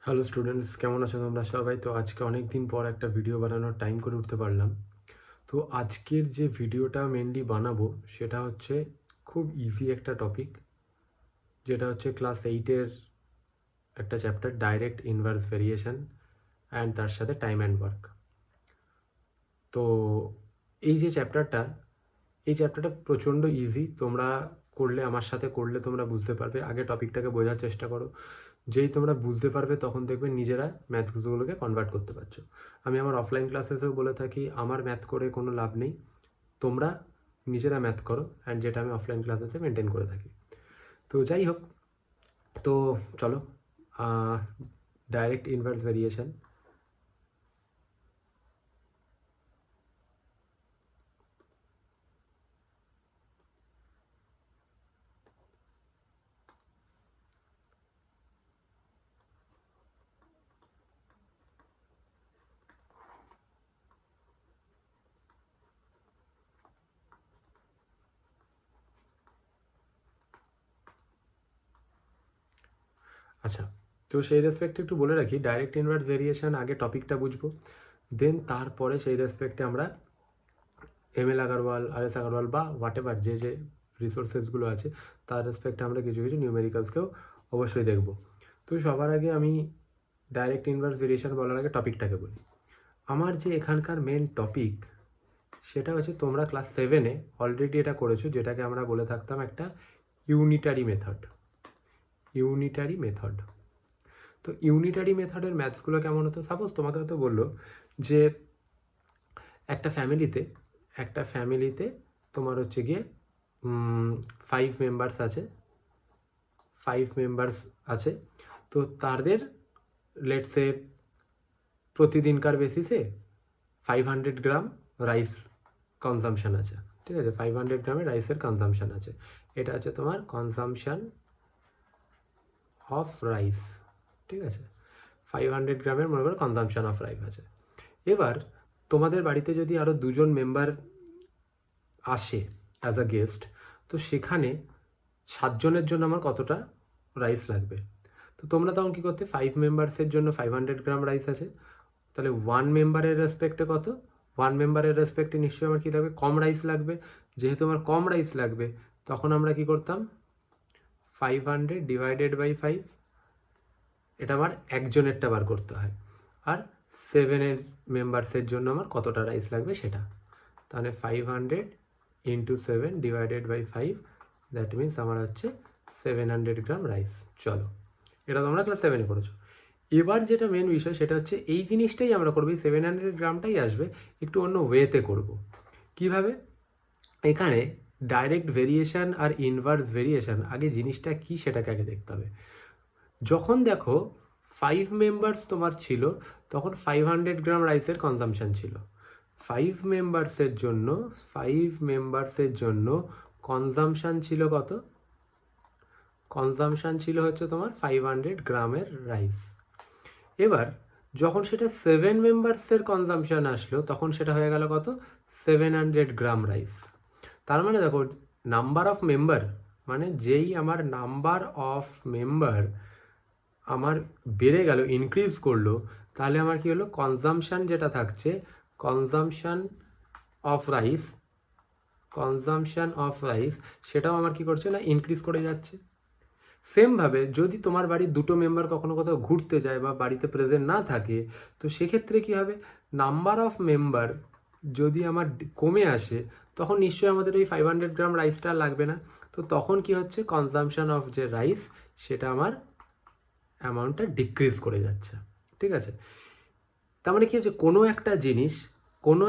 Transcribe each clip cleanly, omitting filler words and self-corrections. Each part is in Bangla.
হ্যালো স্টুডেন্টস, কেমন আছো তোমরা সবাই? তো আজকে অনেক দিন পর একটা ভিডিও বানানোর টাইম করে উঠতে পারলাম। তো আজকের যে ভিডিওটা মেনলি বানাবো সেটা হচ্ছে খুব ইজি একটা টপিক, যেটা হচ্ছে ক্লাস 8-এর একটা chapter, direct inverse variation and তার সাথে টাইম অ্যান্ড ওয়ার্ক। তো এই যে চ্যাপ্টারটা প্রচণ্ড ইজি। তোমরা করলে, আমার সাথে করলে তোমরা বুঝতে পারবে। আগে টপিকটাকে বোঝার চেষ্টা করো। যেই তোমরা বুঝতে পারবে তখন দেখবে নিজেরা ম্যাথগুলোকে কনভার্ট করতে পারছো। আমি আমার অফলাইন ক্লাসেসেও বলে থাকি, আমার ম্যাথ করে কোনো লাভ নেই, তোমরা নিজেরা ম্যাথ করো, অ্যান্ড যেটা আমি অফলাইন ক্লাসেসে মেনটেন করে থাকি। তো যাই হোক, তো চলো, ডাইরেক্ট ইনভার্স ভেরিয়েশন। আচ্ছা, তো সেই রেসপেক্টে একটু বলে রাখি, ডাইরেক্ট ইনভার্স ভেরিয়েশন আগে টপিকটা বুঝবো, দেন তারপরে সেই রেসপেক্টে আমরা এমএল আগরওয়াল, আরএস আগরওয়াল বা হোয়াট এভার যে রিসোর্সেসগুলো আছে তার রেসপেক্টে আমরা কিছু কিছু নিউমেরিক্যালসকেও অবশ্যই দেখব। তো সবার আগে আমি ডাইরেক্ট ইনভার্স ভেরিয়েশন বলার আগে টপিকটাকে বলি। আমার যে এখানকার মেন টপিক সেটা হচ্ছে, তোমরা ক্লাস 7-এ অলরেডি এটা করেছো, যেটাকে আমরা বলে থাকতাম একটা ইউনিটারি মেথড। তো ইউনিটারি মেথডের ম্যাথসগুলো কেমন হতো? সাপোজ তোমাকে হয়তো বললো যে একটা ফ্যামিলিতে তোমার হচ্ছে গিয়ে 5 মেম্বার্স আছে। তো তাদের লেটসে প্রতিদিনকার বেসিসে 500 গ্রাম রাইস কনজামশান আছে। ঠিক আছে, 500 গ্রামের রাইসের কনজামশান আছে। এটা হচ্ছে তোমার কনজামশান অফ রাইস। ঠিক আছে, 500 গ্রামের মনে করো কনজামশান অফ রাইস আছে। এবার তোমাদের বাড়িতে যদি আরও 2জন মেম্বার আসে অ্যাজ আ গেস্ট, তো সেখানে 7জনের জন্য আমার কতটা রাইস লাগবে? তো তোমরা তখন কী করতে, 5 মেম্বার্সের জন্য 500 গ্রাম রাইস আছে, তাহলে 1 মেম্বারের রেসপেক্টে কত? 1 মেম্বারের রেসপেক্টে নিশ্চয়ই আমার কী লাগবে? কম রাইস লাগবে। যেহেতু আমার কম রাইস লাগবে, তখন আমরা কি করতাম, 500 ডিভাইডেড বাই 5, এটা আমার একজনেরটা বার করতে হয়। আর 7 মেম্বার্সের জন্য আমার কতটা রাইস লাগবে সেটা। তাহলে 500 into 7 divided by 5, that means আমার হচ্ছে 700 গ্রাম রাইস। চলো, এটা তোমরা ক্লাস 7-এ করেছো। এবার যেটা মেন বিষয় সেটা হচ্ছে এই জিনিসটাই আমরা করবো, এই 700 গ্রামটাই আসবে, একটু অন্য ওয়েতে করব। কিভাবে? এখানে ডাইরেক্ট ভেরিয়েশন আর ইনভার্স ভেরিয়েশন, আগে জিনিসটা কি সেটাকে আগে দেখতে হবে। যখন দেখো 5 মেম্বার্স তোমার ছিল, তখন 500 গ্রাম রাইসের কনজামশান ছিল। 5 মেম্বার্সের জন্য কনজামশান ছিল কত? কনজামশান ছিল হচ্ছে তোমার 500 গ্রামের রাইস। এবার যখন সেটা 7 মেম্বার্সের কনজামশান আসলো, তখন সেটা হয়ে গেল কত? 700 গ্রাম রাইস। তার মানে দেখো, নাম্বার অফ মেম্বার, মানে যেই আমার নাম্বার অফ মেম্বার আমার বেড়ে গেল, ইনক্রিজ করলো, তাহলে আমার কি হলো, কনজামশান যেটা থাকছে, কনজামশান অফ রাইস সেটাও আমার কি করছে না, ইনক্রিজ করে যাচ্ছে। সেমভাবে যদি তোমার বাড়ির 2টো মেম্বার কখনো কোথাও ঘুরতে যায় বা বাড়িতে প্রেজেন্ট না থাকে, তো সেক্ষেত্রে কি হবে, নাম্বার অফ মেম্বার যদি আমার কমে আসে, তখন নিশ্চয়ই আমাদের ওই 500 গ্রাম রাইসটা লাগবে না। তো তখন কি হচ্ছে, কনজামশান অফ যে রাইস সেটা আমার অ্যামাউন্টটা ডিক্রিজ করে যাচ্ছে। ঠিক আছে, তার মানে কি হচ্ছে, কোনো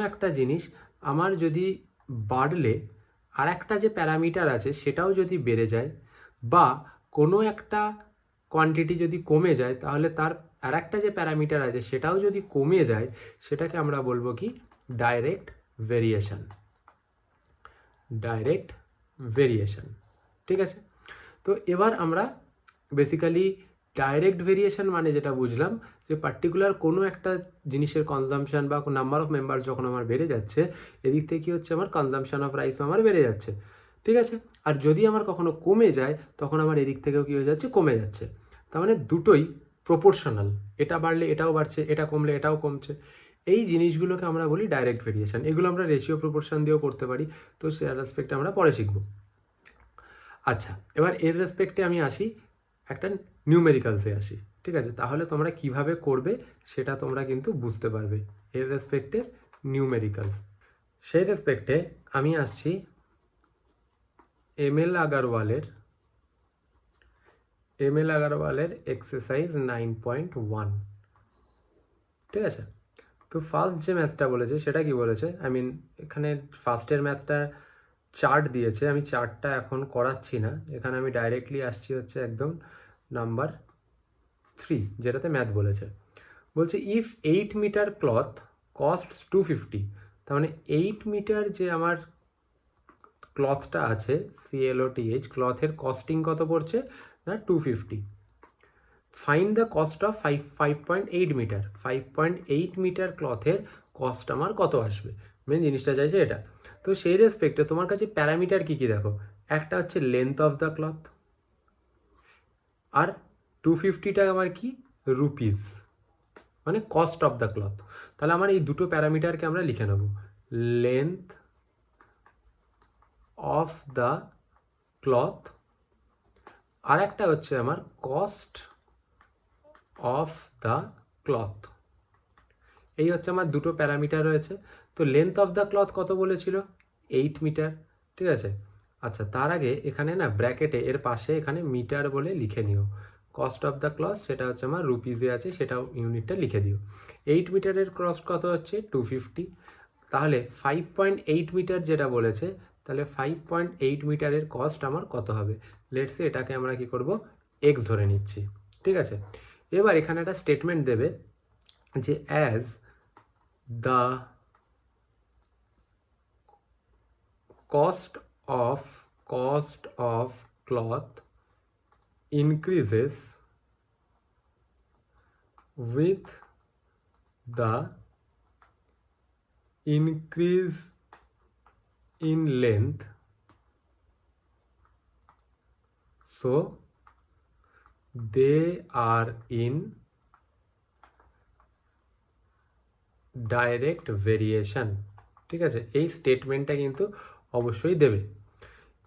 একটা জিনিস আমার যদি বাড়লে আর একটা যে প্যারামিটার আছে সেটাও যদি বেড়ে যায়, বা কোনো একটা কোয়ান্টিটি যদি কমে যায়, তাহলে তার আর একটা যে প্যারামিটার আছে সেটাও যদি কমে যায়, সেটাকে আমরা বলবো কি, ডাইরেক্ট ভেরিয়েশন। ঠিক আছে, তো এবার আমরা বেসিক্যালি ডাইরেক্ট ভেরিয়েশন মানে যেটা বুঝলাম, যে পার্টিকুলার কোনো একটা জিনিসের কনজামশান বা নাম্বার অফ মেম্বার যখন আমার বেড়ে যাচ্ছে, এদিক থেকে কী হচ্ছে, আমার কনজামশান অফ রাইসও আমার বেড়ে যাচ্ছে। ঠিক আছে, আর যদি আমার কখনো কমে যায়, তখন আমার এদিক থেকেও কী হয়ে যাচ্ছে, কমে যাচ্ছে। তার মানে দুটোই প্রপোর্শনাল, এটা বাড়লে এটাও বাড়ছে, এটা কমলে এটাও কমছে, এই জিনিসগুলোকে আমরা বলি ডাইরেক্ট ভেরিয়েশন। এগুলো আমরা রেশিও প্রপোর্শন দিয়েও করতে পারি, তো সে রেসপেক্টে আমরা পরে শিখব। আচ্ছা, এবার এর রেসপেক্টে আমি আসি, একটা নিউমেরিক্যালসে আসি, ঠিক আছে? তাহলে তোমরা কিভাবে করবে সেটা তোমরা কিন্তু বুঝতে পারবে। এর রেসপেক্টে নিউমেরিক্যালস, সেই রেসপেক্টে আমি আসছি এম এল আগারওয়ালের এক্সারসাইজ 9.1, ঠিক আছে? তো ফার্স্ট যে ম্যাথটা বলেছে সেটা কি বলেছে, এখানে ফার্স্টের ম্যাথটা চার্ট দিয়েছে, আমি চার্টটা এখন করাচ্ছি না, এখানে আমি ডাইরেক্টলি আসছি হচ্ছে একদম নাম্বার 3, যেটাতে ম্যাথ বলেছে। বলছে ইফ 8 মিটার ক্লথ কস্টস 250, তার মানে 8 মিটার যে আমার ক্লথটা আছে, CLOTH, ক্লথের কস্টিং কত পড়ছে না 250। Find the cost of 5.8 metre, 5.8 metre ক্লথের কস্ট আমার কত আসবে, মেন জিনিসটা চাইছে এটা। তো সেই রেসপেক্টে তোমার কাছে প্যারামিটার কী কী দেখো, একটা হচ্ছে লেন্থ অফ দ্য ক্লথ, আর 250টা আমার কি রুপিস, মানে কস্ট অফ দ্য ক্লথ। তাহলে আমার এই দুটো প্যারামিটারকে আমরা লিখে নেব, লেন্থ অফ দ্য ক্লথ, আর একটা হচ্ছে আমার কস্ট অফ দ্য ক্লথ। এই হচ্ছে আমার দুটো প্যারামিটার রয়েছে। তো লেন্থ অফ দ্য ক্লথ কত বলেছিল, 8 মিটার, ঠিক আছে? আচ্ছা, তার আগে এখানে না ব্র্যাকেটে এর পাশে এখানে মিটার বলে লিখে নিও, কস্ট অফ দ্য ক্লথ সেটা হচ্ছে আমার রুপিসে আছে, সেটাও ইউনিটটা লিখে দিও। 8 মিটারের কস্ট কত হচ্ছে 250, তাহলে 5.8 মিটার যেটা বলেছে, তাহলে 5.8 মিটারের কস্ট আমার কত হবে, লেটসে এটাকে আমরা কি করব, এক্স ধরে নিচ্ছি, ঠিক আছে? এবার এখানে একটা স্টেটমেন্ট দেবে যে as the cost of cloth increases with the increase in length, so they are in direct variation, ঠিক আছে? এই স্টেটমেন্টটা কিন্তু অবশ্যই দেবে।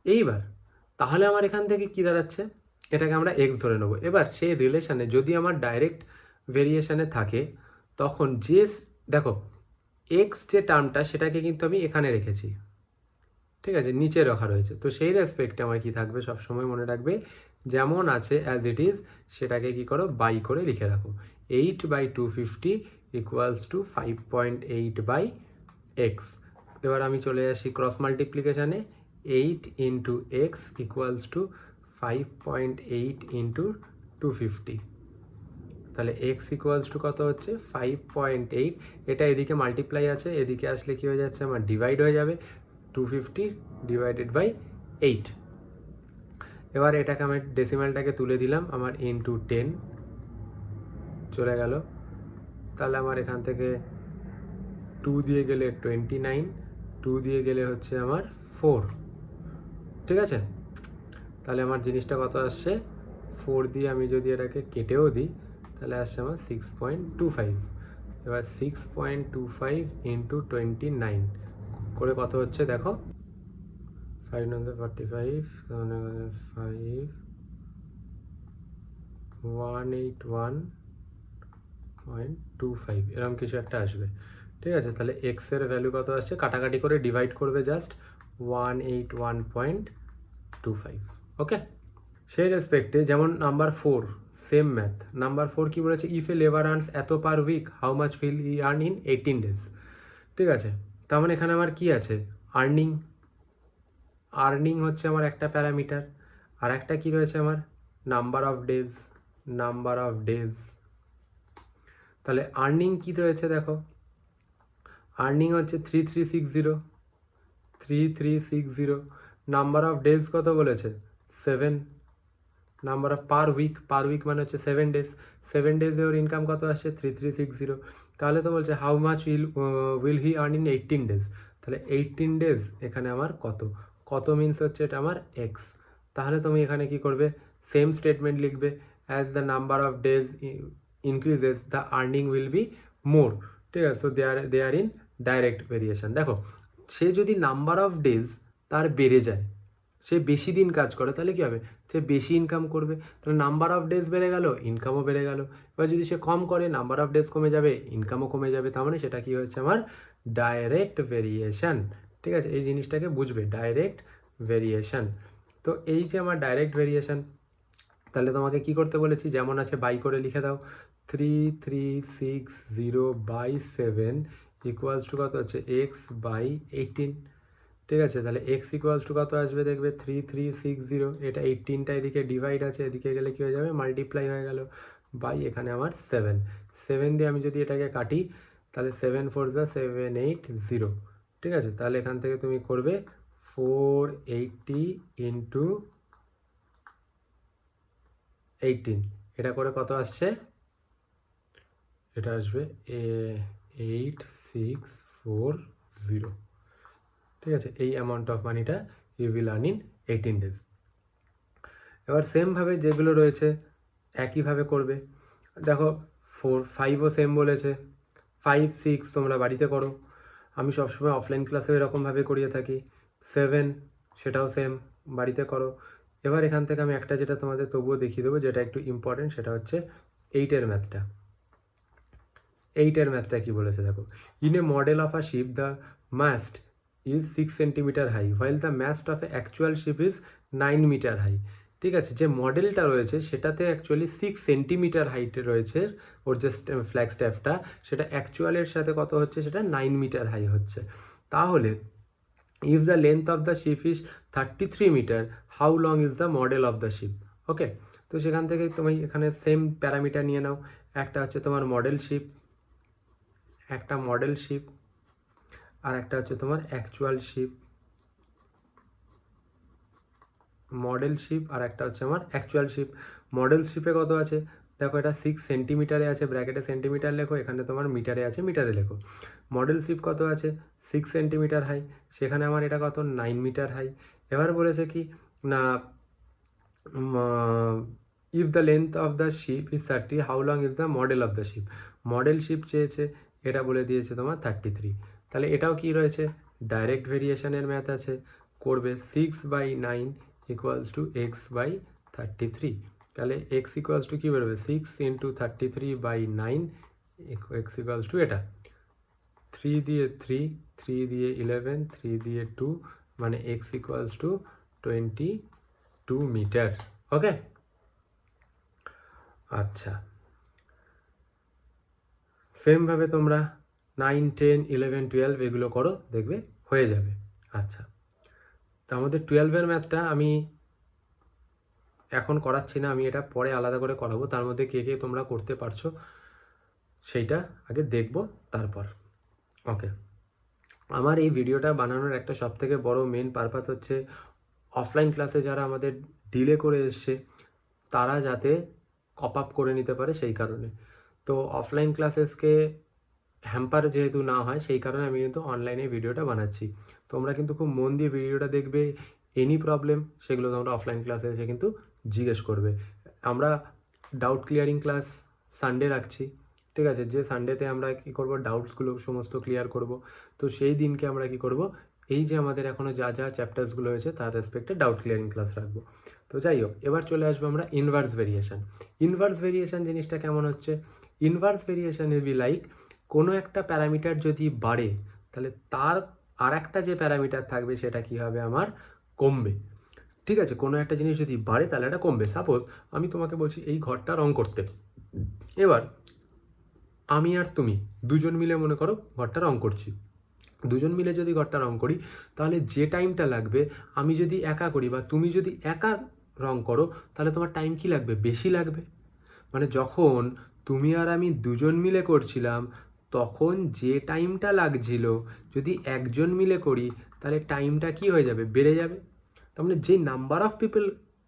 এইবার তাহলে আমার এখান থেকে কি দাঁড়াচ্ছে, এটাকে আমরা এক্স ধরে নেবো। এবার সেই রিলেশনে যদি আমার ডাইরেক্ট ভেরিয়েশনে থাকে, তখন যে দেখো এক্স যে টার্মটা সেটাকে কিন্তু আমি এখানে রেখেছি, ঠিক আছে, নিচে রাখা রয়েছে। তো সেই রেসপেক্টে আমার কি থাকবে, সবসময় মনে রাখবে যেমন আছে অ্যাজ ইট ইজ, সেটাকে কি করো বাই করে লিখে রাখো, 8/250 ইকুয়ালস টু 5.8/x। এবার আমি চলে আসি ক্রস মাল্টিপ্লিকেশানে, 8 into X equals to 5.8 into 250, তাহলে এক্স ইকুয়ালস টু কত হচ্ছে 5.8, এটা এদিকে মাল্টিপ্লাই আছে, এদিকে আসলে কি হয়ে যাচ্ছে আমার ডিভাইড হয়ে যাবে, 250 ডিভাইডেড বাই 8। এবার এটাকে আমি ডেসিমালটাকে তুলে দিলাম, আমার ইন্টু 10 চলে গেল, তাহলে আমার এখান থেকে 2 দিয়ে গেলে 29, 2 দিয়ে গেলে হচ্ছে আমার 4, ঠিক আছে? তাহলে আমার জিনিসটা কত আসছে, 4 দিয়ে আমি যদি এটাকে কেটেও দিই তাহলে আসছে আমার 6.25। এবার 6.25 ইন্টু 29 করে কত হচ্ছে দেখো, 545, 181.25 এরকম কিছু একটা আসবে, ঠিক আছে? তাহলে এক্স এর ভ্যালু কত আসছে, কাটাকাটি করে ডিভাইড করবে জাস্ট 181.25, ওকে? সেই রেসপেক্টে যেমন নাম্বার 4, সেম ম্যাথ, নাম্বার 4 কি বলেছে, ইফ এ লেবার আর্নস এত per week how much will he earn in 18 days, ঠিক আছে? তার মানে এখানে আমার কি আছে, আর্নিং হচ্ছে আমার একটা প্যারামিটার, আর একটা কি রয়েছে আমার নাম্বার অফ ডেজ। তাহলে আর্নিং কি রয়েছে দেখো, আর্নিং হচ্ছে 3360, নাম্বার অফ ডেজ কত বলেছে 7, নাম্বার অফ পার উইক মানে হচ্ছে 7 ডেজ, 7 ডেজে ওর ইনকাম কত আসছে 3360। তাহলে তো বলছে how much will he earn in 18 days, তাহলে 18 ডেজ এখানে আমার কত মিনস হচ্ছে এটা আমার এক্স। তাহলে তুমি এখানে কি করবে, সেম স্টেটমেন্ট লিখবে as the number of days increases the earning will be more, ঠিক আছে। So they are in direct variation. দেখো, সে যদি নাম্বার অফ ডেজ তার বেড়ে যায়, সে বেশি দিন কাজ করে, তাহলে কী হবে, সে বেশি ইনকাম করবে, তাহলে নাম্বার অফ ডেজ বেড়ে গেল, ইনকামও বেড়ে গেল। এবার যদি সে কম করে, নাম্বার অফ ডেজ কমে যাবে, ইনকামও কমে যাবে, তার মানে সেটা কী হচ্ছে আমার ডাইরেক্ট ভেরিয়েশন, ঠিক আছে। এই জিনিসটাকে বুঝবে, ডাইরেক্ট ভেরিয়েশন। তো এই যে আমার ডাইরেক্ট ভেরিয়েশন, তাহলে তোমাকে কি করতে বলেছি, যেমন আছে বাই করে লিখে দাও, 3360/7 ইকুয়ালস টু কত হচ্ছে x/18, ঠিক আছে। তাহলে x ইকুয়ালস টু কত আসবে দেখবে 3360, এটা 18টা এদিকে ডিভাইড আছে, এদিকে গেলে কী হয়ে যাবে, মাল্টিপ্লাই হয়ে গেল, বাই এখানে আমার 7 দিয়ে আমি যদি এটাকে কাটি, তাহলে 7 4 780, ঠিক আছে। তাহলে এখান থেকে তুমি করবে 480 ইন্টু 18, এটা করে কত আসছে, এটা আসবে 8640, ঠিক আছে। এই অ্যামাউন্ট অফ মানিটা you will earn in 18 days. এবার সেমভাবে যেগুলো রয়েছে একইভাবে করবে। দেখো 4-5ও সেম বলেছে, 5-6 তোমরা বাড়িতে করো, আমি সবসময় অফলাইন ক্লাসে এরকমভাবে করিয়ে থাকি। 7 সেটাও সেম, বাড়িতে করো। এবার এখান থেকে আমি একটা যেটা তোমাদের তবুও দেখিয়ে দেবো, যেটা একটু ইম্পর্টেন্ট, সেটা হচ্ছে 8-এর ম্যাথটা। 8-এর ম্যাথটা কী বলেছে দেখো, in a model of a ship the mast is 6 centimetre high while the mast of a actual ship is 9 metre high, ঠিক আছে। যে মডেলটা রয়েছে সেটাতে অ্যাকচুয়ালি 6 সেন্টিমিটার হাইটে রয়েছে, ওর যে ফ্ল্যাগ স্ট্যাফটা, সেটা অ্যাকচুয়ালের সাথে কত হচ্ছে, সেটা 9 মিটার হাই হচ্ছে। তাহলে if the length of the ship is 33 metre, how long is the model of the ship, okay. তো সেখান থেকে তুমি এখানে সেম প্যারামিটার নিয়ে নাও, একটা হচ্ছে তোমার মডেল শিপ, একটা মডেল শিপ, আর একটা হচ্ছে তোমার অ্যাকচুয়াল শিপ, মডেল শিপ আর একটা হচ্ছে আমার অ্যাকচুয়াল শিপ। মডেল শিপে কত আছে দেখো, এটা 6 সেন্টিমিটারে আছে, ব্র্যাকেটে সেন্টিমিটার লেখো, এখানে তোমার মিটারে আছে, মিটারে লেখো। মডেল শিপ কত আছে 6 সেন্টিমিটার হাই, সেখানে আমার এটা কত 9 মিটার হাই। এবার বলেছে কি না, if the length of the ship is 30, how long is the model of the ship, model ship চেয়েছে, এটা বলে দিয়েছে তোমার 33। তাহলে এটাও কি রয়েছে, ডাইরেক্ট ভেরিয়েশনের ম্যাথ আছে, করবে 6/9 ইকুয়ালস টু x/33। তাহলে x ইকুয়ালস টু কী বেরোবে, 6 ইন্টু 33/9, x ইকুয়ালস টু এটা 3 দিয়ে 3, 3 দিয়ে 11, 3 দিয়ে 2, মানে x ইকুয়ালস টু 22 মিটার, ওকে। আচ্ছা, সেমভাবে তোমরা 9, 10, 11, 12 এগুলো করো, দেখবে হয়ে যাবে। আচ্ছা, তো আমাদের 12-এর ম্যাথটা আমি এখন করাচ্ছি না, আমি এটা পরে আলাদা করে করাবো। তার মধ্যে কে কে তোমরা করতে পারছো সেইটা আগে দেখব, তারপর, ওকে। আমার এই ভিডিওটা বানানোর একটা সবথেকে বড় মেন পারপাস হচ্ছে অফলাইন ক্লাসে যারা আমাদের ডিলে করে এসছে তারা যাতে কপ আপ করে নিতে পারে, সেই কারণে। তো অফলাইন ক্লাসেসকে হ্যাম্পার যেহেতু না হয়, সেই কারণে আমি কিন্তু অনলাইনে ভিডিওটা বানাচ্ছি। তোমরা কিন্তু খুব মন দিয়ে ভিডিওটা দেখবে, এনি প্রবলেম সেগুলো তোমরা অফলাইন ক্লাসে এসে কিন্তু জিজ্ঞেস করবে। আমরা ডাউট ক্লিয়ারিং ক্লাস সানডে রাখছি, ঠিক আছে। যে সানডেতে আমরা কী করব, ডাউটসগুলো সমস্ত ক্লিয়ার করব। তো সেই দিনকে আমরা কি করব, এই যে আমাদের এখনও যা যা চ্যাপ্টার্সগুলো হয়েছে তার রেসপেক্টে ডাউট ক্লিয়ারিং ক্লাস রাখবো। তো যাই হোক, এবার চলে আসবো আমরা ইনভার্স ভেরিয়েশন। ইনভার্স ভেরিয়েশন জিনিসটা কেমন হচ্ছে, inverse variation is be like, কোনো একটা প্যারামিটার যদি বাড়ে তাহলে তার আর একটা যে প্যারামিটার থাকবে সেটা কি হবে, আমার কমবে, ঠিক আছে। কোনো একটা জিনিস যদি বাড়ে তাহলে এটা কমবে। সাপোজ আমি তোমাকে বলছি এই ঘরটা রং করতে, এবার আমি আর তুমি দুজন মিলে মনে করো ঘরটা রং করছি, দুজন মিলে যদি ঘরটা রং করি তাহলে যে টাইমটা লাগবে, আমি যদি একা করি বা তুমি যদি একা রং করো তাহলে তোমার টাইম কি লাগবে, বেশি লাগবে। মানে যখন তুমি আর আমি দুজন মিলে করছিলাম তখন যে টাইমটা লাগছিল, যদি একজন মিলে করি তাহলে টাইমটা কি হয়ে যাবে, বেড়ে যাবে। তার মানে যে number of people,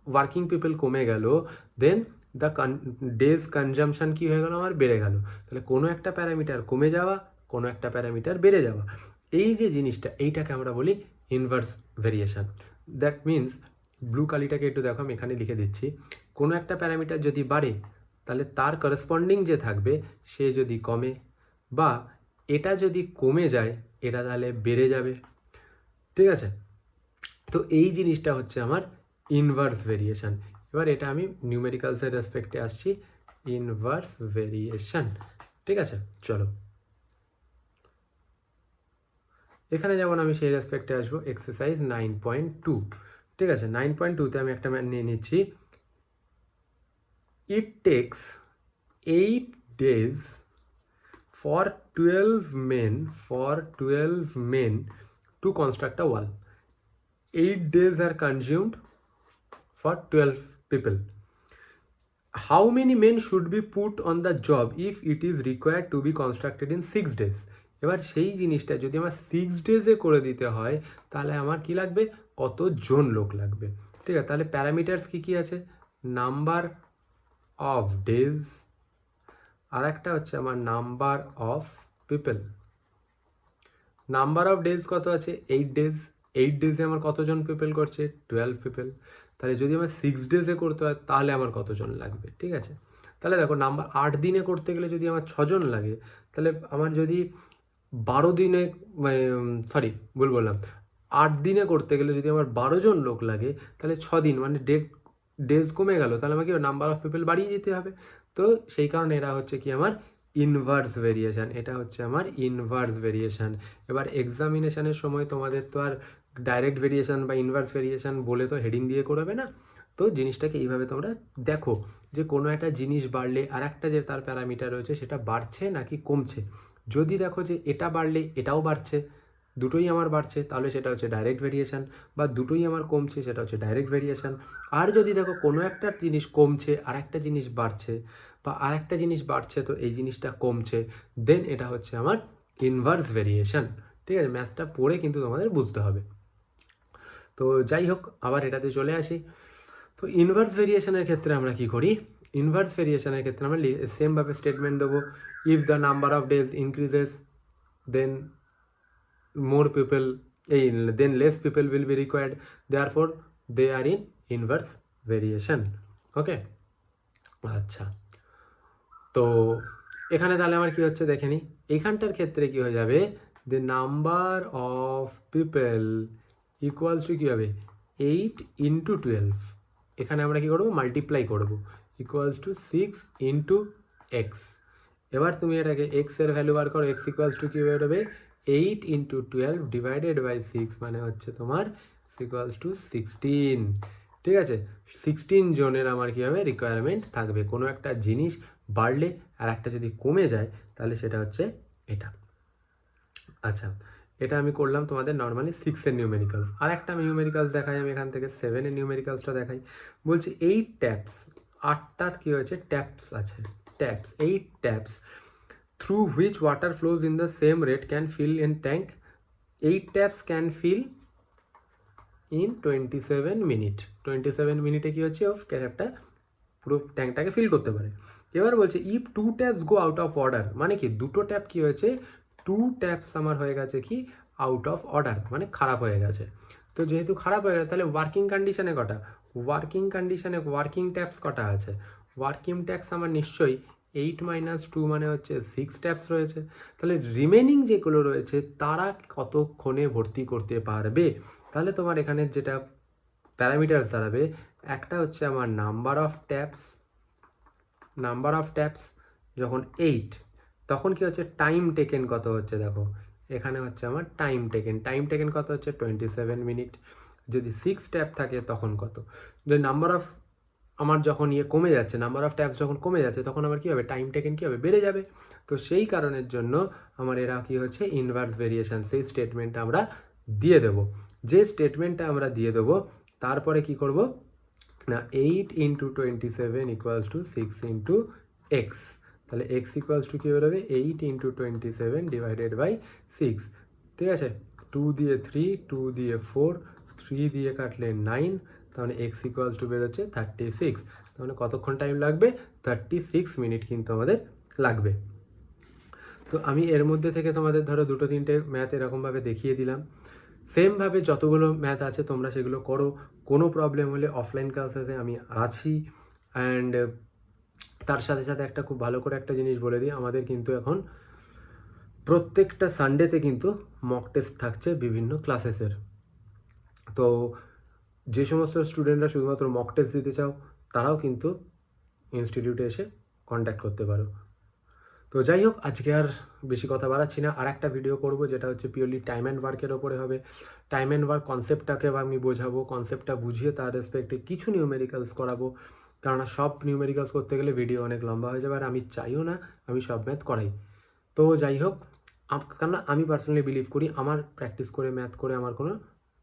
working people কমে গেল, দেন দ্য ডেজ কনজামশন কী হয়ে গেল, আমার বেড়ে গেল। তাহলে কোনো একটা প্যারামিটার কমে যাওয়া, কোনো একটা প্যারামিটার বেড়ে যাওয়া, এই যে জিনিসটা, এইটাকে আমরা বলি inverse variation. That means blue কালিটাকে একটু দেখো, আমি এখানে লিখে দিচ্ছি। কোনো একটা প্যারামিটার যদি বাড়ে তাহলে তার করসপন্ডিং যে থাকবে সে যদি কমে, বা এটা যদি কমে যায় এটা তাহলে বেড়ে যাবে, ঠিক আছে। তো এই জিনিসটা হচ্ছে আমার ইনভার্স ভেরিয়েশন। এবার এটা আমি নিউমেরিক্যালসের রেসপেক্টে আসছি, ইনভার্স ভেরিয়েশন, ঠিক আছে। চলো এখানে যেমন আমি সেই রেসপেক্টে আসবো, এক্সারসাইজ 9.2, ঠিক আছে। 9.2তে আমি একটা ম্যান নিয়ে নিচ্ছি। It takes 8 days for 12 men to construct a wall. 8 days are consumed for 12 people. How many men should be put on the job if it is required to be constructed in 6 days? এবার সেই জিনিসটা যদি আমার 6 ডেজে করে দিতে হয় তাহলে আমার কি লাগবে, কতজন লোক লাগবে, ঠিক আছে। তাহলে প্যারামিটার্স কি কি আছে, নাম্বার অফ ডেজ, আর একটা হচ্ছে আমার number of people. Number of days কত আছে, 8 ডেজ। 8 ডেজে আমার কতজন পিপল করছে, 12 পিপল। তাহলে যদি আমার 6 ডেজে করতে হয় তাহলে আমার কতজন লাগবে, ঠিক আছে। তাহলে দেখো, নাম্বার 8 দিনে করতে গেলে যদি আমার 6 জন লাগে, তাহলে আমার যদি 12 দিনে, সরি ভুল বললাম, 8 দিনে করতে গেলে যদি আমার 12 জন লোক লাগে, তাহলে 6 দিন মানে ডেজ কমে গেল, তাহলে আমাকে নাম্বার অফ পিপল বাড়িয়ে দিতে হবে। তো সেই কারণে এরা হচ্ছে কি আমার ইনভার্স ভেরিয়েশন, এটা হচ্ছে আমার ইনভার্স ভেরিয়েশন। এবার এক্সামিনেশনের সময় তোমাদের তো আর ডাইরেক্ট ভেরিয়েশন বা ইনভার্স ভেরিয়েশন বলে তো হেডিং দিয়ে করবে না, তো জিনিসটাকে এইভাবে তোমরা দেখো যে কোনো একটা জিনিস বাড়লে আর একটা যে তার প্যারামিটার রয়েছে সেটা বাড়ছে নাকি কমছে। যদি দেখো যে এটা বাড়লে এটাও বাড়ছে, দুটোই আমার বাড়ছে, তাহলে সেটা হচ্ছে ডাইরেক্ট ভেরিয়েশন, বা দুটোই আমার কমছে সেটা হচ্ছে ডাইরেক্ট ভেরিয়েশন। আর যদি দেখো কোনো একটা জিনিস কমছে আর একটা জিনিস বাড়ছে, বা আর একটা জিনিস বাড়ছে তো এই জিনিসটা কমছে, দেন এটা হচ্ছে আমার ইনভার্স ভেরিয়েশন, ঠিক আছে। ম্যাথটা পড়ে কিন্তু তোমাদের বুঝতে হবে। তো যাই হোক, আবার এটাতে চলে আসি। তো ইনভার্স ভেরিয়েশনের ক্ষেত্রে আমরা কি করি, ইনভার্স ভেরিয়েশনের ক্ষেত্রে আমরা সেমভাবে স্টেটমেন্ট দেবো, if the number of days increases then more people, then less people will be required, therefore they are in inverse variation, okay। আচ্ছা, তো এখানে তাহলে আমার কি হচ্ছে দেখে নিই, এইখানটার ক্ষেত্রে কি হয়ে যাবে, the number of people equals to কি হবে 8 into 12, এখানে আমরা কি করব মাল্টিপ্লাই করব, ইকুয়ালস টু 6 ইন্টু এক্স। এবার তুমি এটাকে এক্স এর ভ্যালু বার করো, এক্স ইকুয়ালস টু কি বেরোবে 8 ইন্টু 12 ডিভাইডেড বাই 6, মানে হচ্ছে তোমার ইকুয়ালস টু 16, ঠিক আছে। 16 জনের আমার কী হবে রিকোয়ারমেন্ট থাকবে, কোনো একটা জিনিস বাড়লে আর একটা যদি কমে যায় তাহলে সেটা হচ্ছে এটা। আচ্ছা, এটা আমি করলাম তোমাদের নর্মালি 6-এর নিউমেরিক্যালস। আর একটা নিউমেরিক্যালস দেখাই আমি এখান থেকে, 7-এর নিউমেরিক্যালসটা দেখাই। বলছি 8 ট্যাপস, 8টা কী হয়েছে ট্যাপস আছে, taps, 8 taps through which water flows in the same rate can fill in tank, 8 taps can fill in 27 minute. 27 মিনিটে কী হচ্ছে ও ট্যাপটা পুরো ট্যাঙ্কটাকে ফিল করতে পারে। এবার বলছে if 2 taps go out of order, মানে কি দুটো ট্যাপ কী হয়েছে, 2 ট্যাপস আমার হয়ে গেছে কি আউট অফ অর্ডার, মানে খারাপ হয়ে গেছে। তো যেহেতু খারাপ হয়ে গেছে তাহলে ওয়ার্কিং কন্ডিশনে কটা, ওয়ার্কিং কন্ডিশনে ওয়ার্কিং ট্যাপস কটা আছে, ওয়ার্কিং ট্যাপস আমার নিশ্চয়ই 8 - 2 মানে হচ্ছে 6 ট্যাপস রয়েছে। তাহলে রিমেনিং যেগুলো রয়েছে তারা কতক্ষণে ভর্তি করতে পারবে, তাহলে তোমার এখানে যেটা প্যারামিটার দাঁড়াবে, একটা হচ্ছে আমার number of taps, number of taps যখন 8, তখন কি হচ্ছে টাইম টেকেন কত হচ্ছে, দেখো এখানে হচ্ছে আমার টাইম টেকেন কত হচ্ছে 27 মিনিট। যদি 6 ট্যাপ থাকে তখন কত, যদি নাম্বার অফ আমার যখন কমে যাচ্ছে, নাম্বার অফ ট্যাপস যখন কমে যাচ্ছে তখন আমার কী হবে টাইম টেকেন কী হবে বেড়ে যাবে। তো সেই কারণের জন্য আমার এরা কী হচ্ছে ইনভার্স ভেরিয়েশন, সেই স্টেটমেন্টটা আমরা দিয়ে দেবো। যে স্টেটমেন্টটা আমরা দিয়ে দেবো তারপরে কি করব না 8 into 27 equals to 6 into x, তাহলে এক্স ইকুয়ালস টু কী বেরোবে 8 ইন্টু 27 ডিভাইডেড বাই 6, ঠিক আছে। 2 দিয়ে 3, 2 দিয়ে 4, 3 দিয়ে কাটলে 9, তাহলে এক্স ইকুয়ালস টু বেরোচ্ছে 36, তাহলে কতক্ষণ টাইম লাগবে 36 মিনিট কিন্তু আমাদের লাগবে। তো আমি এর মধ্যে থেকে তোমাদের ধরো 2-3টে ম্যাথ এরকমভাবে দেখিয়ে দিলাম। সেমভাবে যতগুলো ম্যাথ আছে তোমরা সেগুলো করো, কোনো প্রবলেম হলে অফলাইন ক্লাসেসে আমি আছি। অ্যান্ড তার সাথে সাথে একটা খুব ভালো করে একটা জিনিস বলে দিই, আমাদের কিন্তু এখন প্রত্যেকটা সানডেতে কিন্তু মক টেস্ট থাকছে বিভিন্ন ক্লাসেসের। তো যে সমস্ত স্টুডেন্টরা শুধুমাত্র মক টেস্ট দিতে চাও তারাও কিন্তু ইনস্টিটিউটে এসে কন্ট্যাক্ট করতে পারো। তো যাই হোক, আজকে আর বেশি কথা বাড়াচ্ছি না, আর একটা ভিডিও করব যেটা হচ্ছে পিওরলি টাইম অ্যান্ড ওয়ার্কের ওপরে হবে। টাইম অ্যান্ড ওয়ার্ক কনসেপ্টটাকে আমি বোঝাবো, কনসেপ্টটা বুঝিয়ে তার রেসপেক্টে কিছু নিউমেরিক্যালস করাবো, কেননা সব নিউমেরিক্যালস করতে গেলে ভিডিও অনেক লম্বা হয়ে যাবে, আর আমি চাইও না আমি সব ম্যাথ করাই। তো যাই হোক, কেননা আমি পার্সোনালি বিলিভ করি আমার প্র্যাকটিস করে ম্যাথ করে আমার কোনো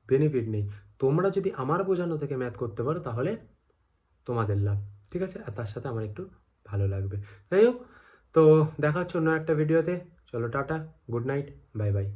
বেনিফিট নেই। তোমরা যদি আমার বোঝানো থেকে ম্যাথ করতে পারো তাহলে তোমাদের লাভ, ঠিক আছে, আর তার সাথে আমার একটু ভালো লাগবে। যাই হোক, তো দেখা হচ্ছে অন্য একটা ভিডিওতে। চলো tata, good night, bye bye.